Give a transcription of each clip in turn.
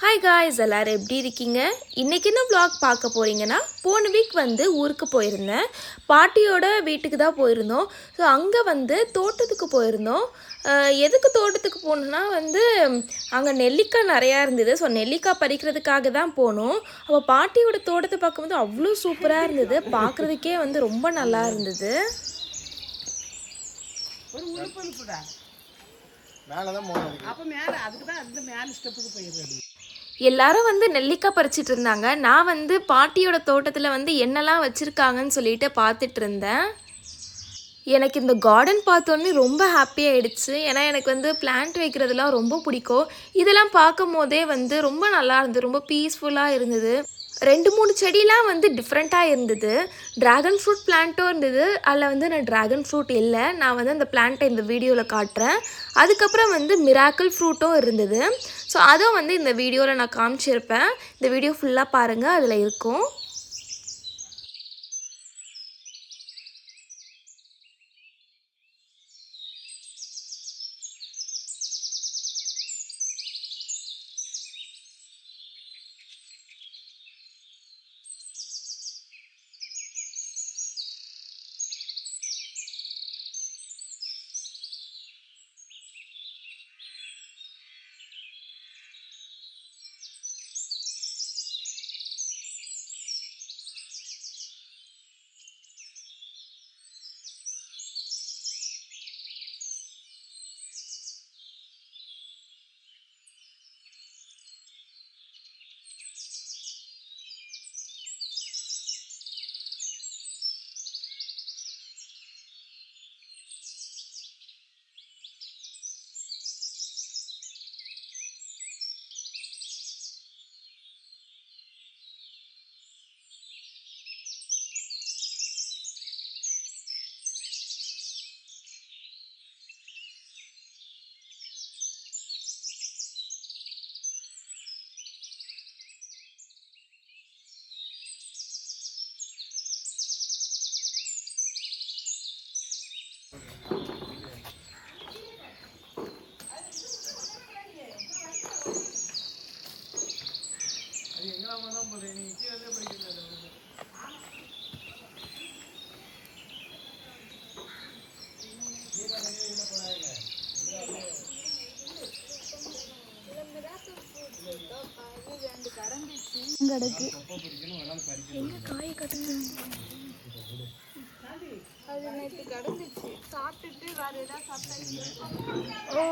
Hi guys, எல்லோரும் எப்படி இருக்கீங்க? இன்றைக்கி என்ன vlog பார்க்க போகிறீங்கன்னா, போன வீக் வந்து ஊருக்கு போயிருந்தேன். பாட்டியோட வீட்டுக்கு தான் போயிருந்தோம். ஸோ அங்கே வந்து தோட்டத்துக்கு போயிருந்தோம். எதுக்கு தோட்டத்துக்கு போகணுன்னா வந்து அங்கே நெல்லிக்காய் நிறையா இருந்தது. ஸோ நெல்லிக்காய் பறிக்கிறதுக்காக தான் போனோம். அப்போ பாட்டியோட தோட்டத்தை பார்க்கும்போது அவ்வளோ சூப்பராக இருந்தது. பார்க்குறதுக்கே வந்து ரொம்ப நல்லா இருந்தது. எல்லாரும் வந்து நெல்லிக்காய் பறிச்சிட்டு இருந்தாங்க. நான் வந்து பாட்டியோட தோட்டத்தில் வந்து என்னெல்லாம் வச்சுருக்காங்கன்னு சொல்லிட்டு பார்த்துட்டு இருந்தேன். எனக்கு இந்த கார்டன் பார்த்தோன்னே ரொம்ப ஹாப்பி ஆகிடுச்சு. ஏன்னா எனக்கு வந்து பிளான்ட் வைக்கிறதுலாம் ரொம்ப பிடிக்கும். இதெல்லாம் பார்க்கும் போதே வந்து ரொம்ப நல்லா இருந்தது, ரொம்ப பீஸ்ஃபுல்லாக இருந்தது. 2-3 செடிலாம் வந்து டிஃப்ரெண்ட்டாக இருந்தது. ட்ராகன் ஃப்ரூட் பிளான்ட்டும் இருந்தது. அதில் வந்து நான் ட்ராகன் ஃப்ரூட் இல்லை, நான் வந்து அந்த பிளான்ட்டை இந்த வீடியோவில் காட்டுறேன். அதுக்கப்புறம் வந்து மிராக்கிள் ஃப்ரூட்டும் இருந்தது. ஸோ அதுவும் வந்து இந்த வீடியோவில் நான் காமிச்சிருப்பேன். இந்த வீடியோ ஃபுல்லாக பாருங்கள், அதில் இருக்கும். என்ன காய கட்டுங்க, அது நேற்று கடந்துச்சு. சாப்பிட்டுட்டு வேற ஏதாவது சாப்பிட்டா. ஓ,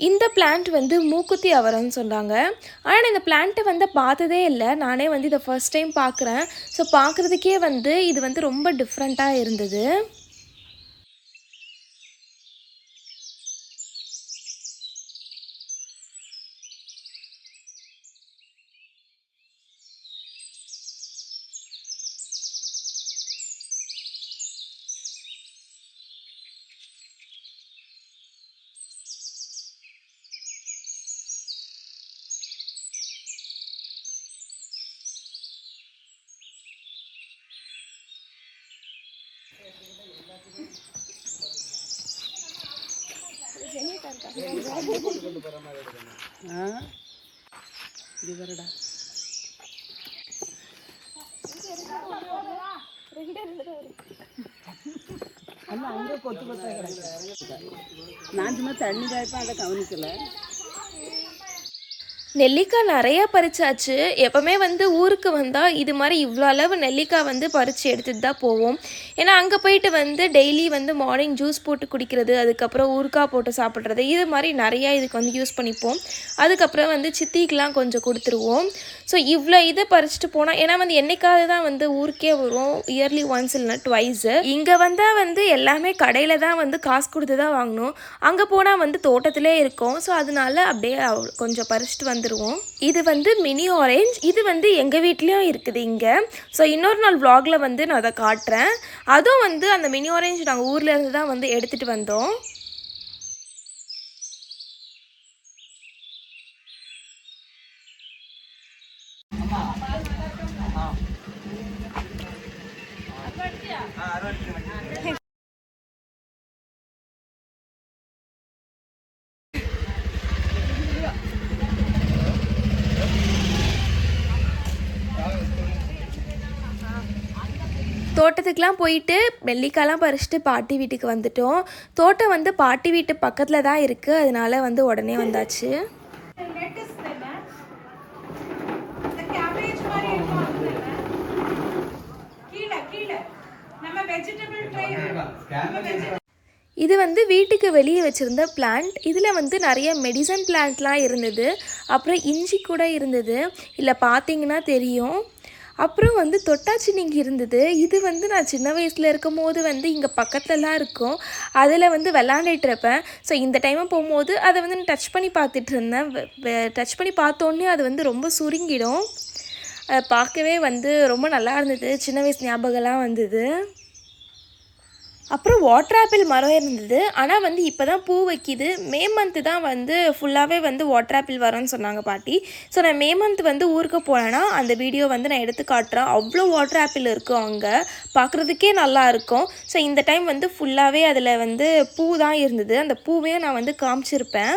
இந்த பிளான்ட் வந்து மூக்குத்தி அவரைன்னு சொன்னாங்க. ஆனால் இந்த பிளான்ட்டை வந்து பார்த்ததே இல்லை. நானே வந்து இதை ஃபர்ஸ்ட் டைம் பார்க்குறேன். ஸோ பார்க்குறதுக்கே வந்து இது வந்து ரொம்ப டிஃப்ரெண்ட்டாக இருந்தது. அங்கே கொத்து கொத்தாக கிடக்கு. நான் சும்மா தண்ணி காய்ப்பேன், அதை கவனிக்கலை. நெல்லிக்காய் நிறையா பறிச்சாச்சு. எப்போவுமே வந்து ஊருக்கு வந்தால் இது மாதிரி இவ்வளோ அளவு நெல்லிக்காய் வந்து பறித்து எடுத்துகிட்டு தான் போவோம். ஏன்னா அங்கே போயிட்டு வந்து டெய்லி வந்து மார்னிங் ஜூஸ் போட்டு குடிக்கிறது, அதுக்கப்புறம் ஊறுகாய் போட்டு சாப்பிட்றது, இது மாதிரி நிறையா இதுக்கு வந்து யூஸ் பண்ணிப்போம். அதுக்கப்புறம் வந்து சித்திக்கெலாம் கொஞ்சம் கொடுத்துருவோம். ஸோ இவ்வளோ இதை பறிச்சுட்டு போனால், ஏன்னா வந்து என்னைக்காவது தான் வந்து ஊருக்கே வரும், இயர்லி ஒன்ஸ் இல்லைனா ட்வைஸு. இங்கே வந்தால் வந்து எல்லாமே கடையில் தான் வந்து காசு கொடுத்து தான் வாங்கணும். அங்கே போனால் வந்து தோட்டத்திலே இருக்கும். ஸோ அதனால அப்படியே கொஞ்சம் பறிச்சுட்டு வந்துடுவோம். இது வந்து மினி ஆரஞ்ச். இது வந்து எங்கள் வீட்லேயும் இருக்குது இங்கே. ஸோ இன்னொரு நாள் vlogல வந்து நான் அதை காட்டுறேன். அதுவும் வந்து அந்த மினி ஆரஞ்ச் நாங்கள் ஊர்லேருந்து தான் வந்து எடுத்துகிட்டு வந்தோம். தோட்டத்துக்கெலாம் போயிட்டு நெல்லிக்காய்லாம் பறிச்சுட்டு பாட்டி வீட்டுக்கு வந்துட்டோம். தோட்டம் வந்து பாட்டி வீட்டு பக்கத்தில் தான் இருக்குது, அதனால வந்து உடனே வந்தாச்சு. இது வந்து வீட்டுக்கு வெளியே வச்சுருந்த பிளான்ட். இதில் வந்து நிறைய மெடிசன் பிளான்ட்லாம் இருந்தது, அப்புறம் இஞ்சி கூட இருந்தது, இல்லை பார்த்தீங்கன்னா தெரியும். அப்புறம் வந்து தொட்டாச்சினிங்கி இருந்தது. இது வந்து நான் சின்ன வயசில் இருக்கும் போது வந்து இங்கே பக்கத்துலலாம் இருக்கும், அதில் வந்து விளாண்டுட்டு இருப்பேன். ஸோ இந்த டைமை போகும்போது அதை வந்து நான் டச் பண்ணி பார்த்துட்டு இருந்தேன். டச் பண்ணி பார்த்தோன்னே அது வந்து ரொம்ப சுருங்கிடும். அதை பார்க்கவே வந்து ரொம்ப நல்லா இருந்தது, சின்ன வயசு ஞாபகம்லாம் வந்தது. அப்புறம் வாட்டர் ஆப்பிள் மரம் இருந்தது, ஆனால் வந்து இப்போ தான் பூ வைக்கிது. மே மந்த்து தான் வந்து ஃபுல்லாகவே வந்து வாட்டர் ஆப்பிள் வரும்னு சொன்னாங்க பாட்டி. ஸோ நான் மே மந்த் வந்து ஊருக்கு போனேன்னா அந்த வீடியோ வந்து நான் எடுத்து காட்டுறேன். அவ்வளோ வாட்டர் ஆப்பிள் இருக்கும் அங்கே, பார்க்குறதுக்கே நல்லா இருக்கும். ஸோ இந்த டைம் வந்து ஃபுல்லாகவே அதில் வந்து பூ தான் இருந்தது. அந்த பூவையும் நான் வந்து காமிச்சிருப்பேன்.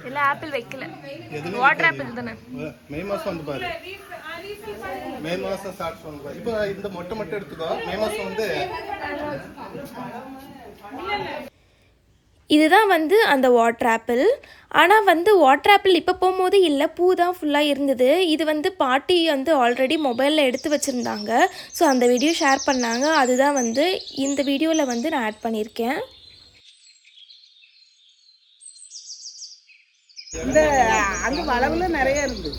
இல்ல ஆப்பிள் வைக்கல, வாட்டர் ஆப்பிள் தானே. மே மாசம் வந்து பாரு, மே மாசம் ஸ்டார்ட் பண்ணுங்க. இப்போ இந்த மொட்டை மட்டும் எடுத்துக்கோ. மே மாசம் வந்து இதுதான் வந்து அந்த வாட்டர் ஆப்பிள். ஆனால் வந்து வாட்டர் ஆப்பிள் இப்போ போகும்போது இல்லை, பூ தான் ஃபுல்லாக இருந்தது. இது வந்து பாட்டி வந்து ஆல்ரெடி மொபைலில் எடுத்து வச்சுருந்தாங்க. ஸோ அந்த வீடியோ ஷேர் பண்ணாங்க, அதுதான் வந்து இந்த வீடியோவில் வந்து நான் ஆட் பண்ணியிருக்கேன். இந்த அங்கே வளவுல நிறைய இருந்து.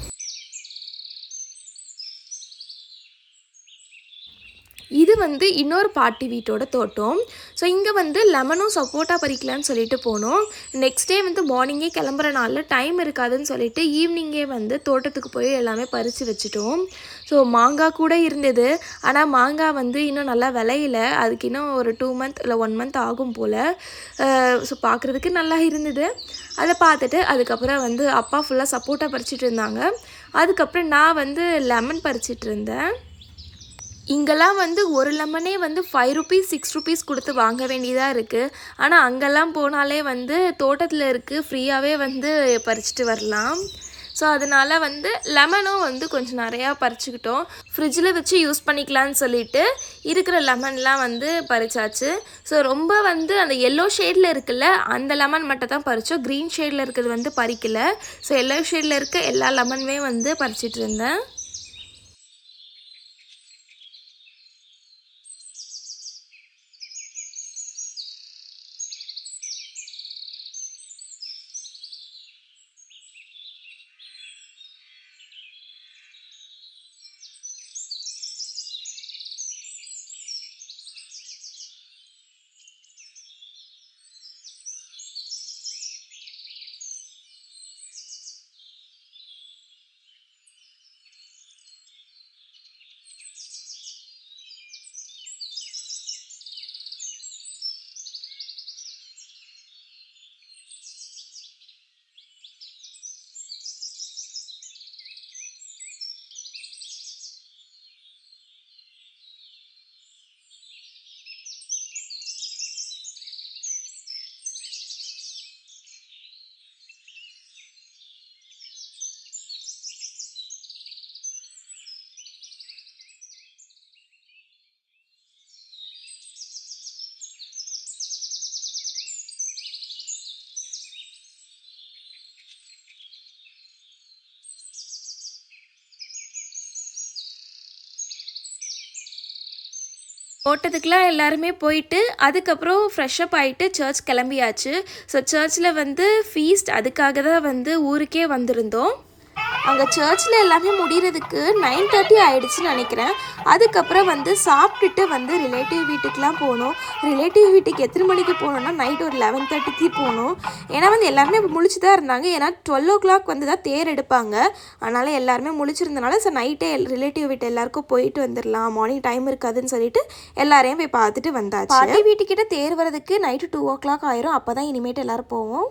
இது வந்து இன்னொரு பாட்டி வீட்டோட தோட்டம். ஸோ இங்கே வந்து லெமனும் சப்போட்டா பறிக்கலான்னு சொல்லிட்டு போனோம். நெக்ஸ்ட் டே வந்து மார்னிங்கே கிளம்புறனால டைம் இருக்காதுன்னு சொல்லிட்டு ஈவினிங்கே வந்து தோட்டத்துக்கு போய் எல்லாமே பறித்து வச்சுட்டோம். ஸோ மாங்காய் கூட இருந்தது, ஆனால் மாங்காய் வந்து இன்னும் நல்லா விளையில, அதுக்கு இன்னும் ஒரு 2 மந்த் இல்லை 1 மந்த் ஆகும் போல். ஸோ பார்க்குறதுக்கு நல்லா இருந்தது. அதை பார்த்துட்டு அதுக்கப்புறம் வந்து அப்பா ஃபுல்லாக சப்போட்டா பறிச்சிட்டு இருந்தாங்க. அதுக்கப்புறம் நான் வந்து லெமன் பறிச்சிட்டு இருந்தேன். இங்கெல்லாம் வந்து ஒரு லெமனே வந்து 5 ருபீஸ் 6 ருபீஸ் கொடுத்து வாங்க வேண்டியதாக இருக்குது. ஆனால் அங்கெல்லாம் போனாலே வந்து தோட்டத்தில் இருக்குது, ஃப்ரீயாகவே வந்து பறிச்சுட்டு வரலாம். ஸோ அதனால் வந்து லெமனும் வந்து கொஞ்சம் நிறையா பறிச்சுக்கிட்டோம். ஃப்ரிட்ஜில் வச்சு யூஸ் பண்ணிக்கலான்னு சொல்லிட்டு இருக்கிற லெமன்லாம் வந்து பறிச்சாச்சு. ஸோ ரொம்ப வந்து அந்த எல்லோ ஷேடில் இருக்குல்ல, அந்த லெமன் மட்டும் தான் பறித்தோம். க்ரீன் ஷேடில் இருக்கிறது வந்து பறிக்கல. ஸோ எல்லோ ஷேடில் இருக்க எல்லா லெமனுமே வந்து பறிச்சிட்டு இருந்தேன். தோட்டத்துக்குலாம் எல்லாருமே போயிட்டு அதுக்கப்புறம் ஃப்ரெஷ்அப் ஆகிட்டு சர்ச் கிளம்பியாச்சு. ஸோ சர்ச்சில் வந்து ஃபீஸ்ட், அதுக்காக தான் வந்து ஊருக்கே வந்திருந்தோம். அங்கே சர்ச்சில் எல்லாமே முடிகிறதுக்கு 9:30 ஆகிடுச்சின்னு நினைக்கிறேன். அதுக்கப்புறம் வந்து சாப்பிட்டுட்டு வந்து ரிலேட்டிவ் வீட்டுக்கெலாம் போனோம். ரிலேட்டிவ் வீட்டுக்கு எத்தனை மணிக்கு போனோம்னா நைட் ஒரு 11:30க்கு போனோம். ஏன்னா வந்து எல்லாருமே முழிச்சு தான் இருந்தாங்க. ஏன்னா 12 o'clock வந்து தான் தேர் எடுப்பாங்க. அதனால் எல்லாருமே முழிச்சிருந்தனால நைட்டே ரிலேட்டிவ் வீட்டு எல்லாருக்கும் போயிட்டு வந்துடலாம், மார்னிங் டைம் இருக்காதுன்னு சொல்லிட்டு எல்லாரையும் போய் பார்த்துட்டு வந்தாச்சு. பாட்டி வீட்டுக்கிட்ட தேர் வரதுக்கு நைட்டு 2 o'clock ஆயிரும். அப்போ தான் இனிமேட்டு எல்லோரும் போவோம்.